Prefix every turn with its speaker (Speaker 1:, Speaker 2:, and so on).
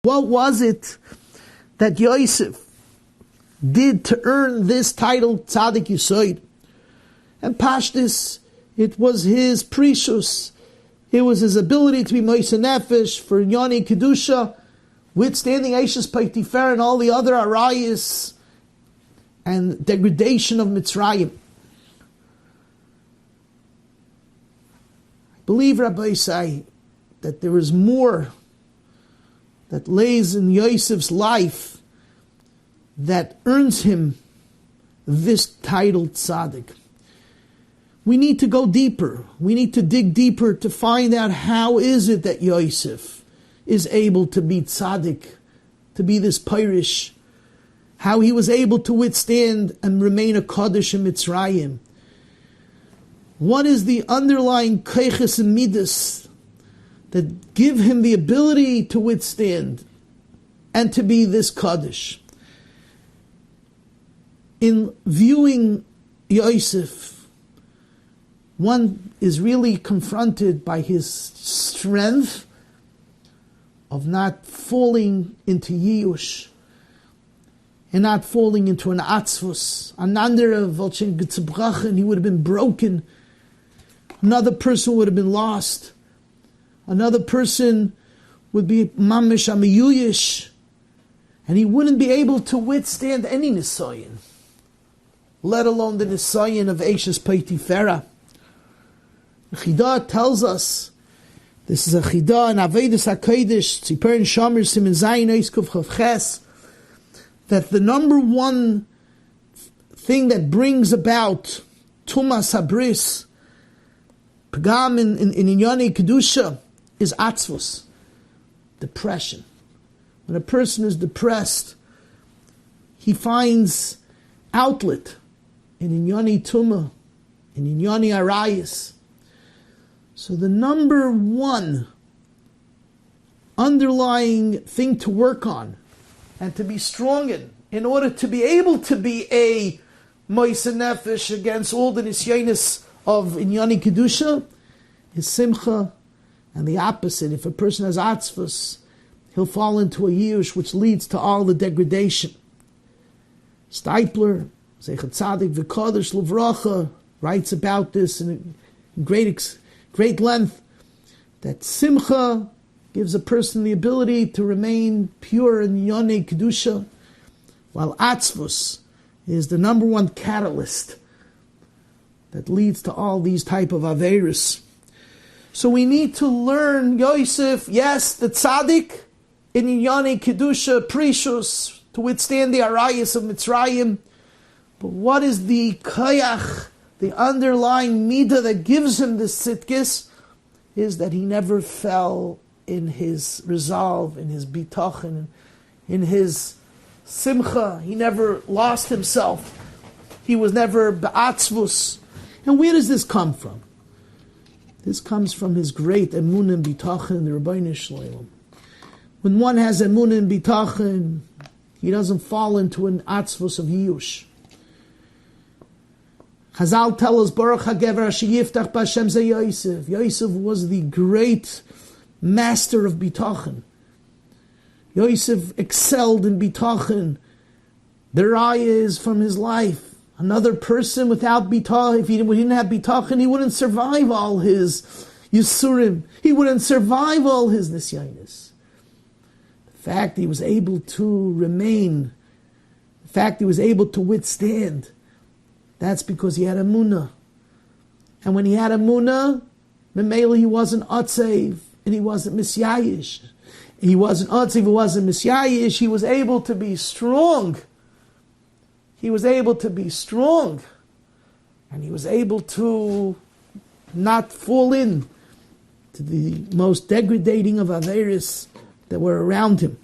Speaker 1: What was it that Yosef did to earn this title, Tzaddik Yesod? And Pashtus, it was his precious. It was his ability to be Moise Nefesh for Yoni Kedusha, withstanding Eishes Peitifar and all the other arayas and degradation of Mitzrayim. I believe, Rabbi say, that there is more that lays in Yosef's life that earns him this title, Tzaddik. We need to go deeper. We need to dig deeper to find out how is it that Yosef is able to be Tzaddik, to be this Pirish, how he was able to withstand and remain a Kaddish in Mitzrayim. What is the underlying Keiches and Midas that give him the ability to withstand and to be this Kaddish? In viewing Yosef, one is really confronted by his strength of not falling into Yiyush and not falling into an Atzvus. Another Volchen Gitzabrachen, he would have been broken. Another person would have been lost. Another person would be Mamish Amiyuyish, and he wouldn't be able to withstand any Nisayan, let alone the Nisayan of Eishes Peitifera. The Chidah tells us, this is a Chidah in Avedis HaKodesh, Tzipor and Shomer Simen Zayin Oiskuf Chavches, that the number one thing that brings about Tumas Habris, Pagam in Inyani Kedusha, is Atzvus, depression. When a person is depressed, he finds outlet in Inyani Tuma, in Inyani Arayas. So the number one underlying thing to work on and to be strong in order to be able to be a Moise Nefesh against all the Nisyanis of Inyani Kedusha is Simcha. And the opposite, if a person has Atzvus, he'll fall into a Yush which leads to all the degradation. Steipler, Zeichat Tzaddik V'Kodesh L'Vracha, writes about this in great length, that Simcha gives a person the ability to remain pure in Yonei Kedusha, while Atzvus is the number one catalyst that leads to all these type of Averis. So we need to learn Yosef, yes, the Tzaddik, in Yonei Kedusha, precious, to withstand the Arayas of Mitzrayim, but what is the Kayach, the underlying midah that gives him this sitkis, is that he never fell in his resolve, in his bitachon, in his simcha. He never lost himself. He was never ba'atzvus. And where does this come from? This comes from his great emunah and bitachon, the Rabbeinu Shloim. When one has emunah and bitachon, he doesn't fall into an atzvus of yiyush. Chazal tell us, Baruch HaGever Asher Yiftach B'Hashem Ze Yosef. Yosef was the great master of bitachon. Yosef excelled in bitachon. The raya is from his life. Another person without bitachon, if he didn't have bitachon, he wouldn't survive all his yisurim. He wouldn't survive all his nisyanis. The fact he was able to remain, the fact he was able to withstand, that's because he had emunah. And when he had emunah, Memela, he wasn't atzev, and he wasn't misyayish. He wasn't atzev, he wasn't misyayish. He was able to be strong. He was able to be strong. And he was able to not fall in to the most degrading of Averis that were around him.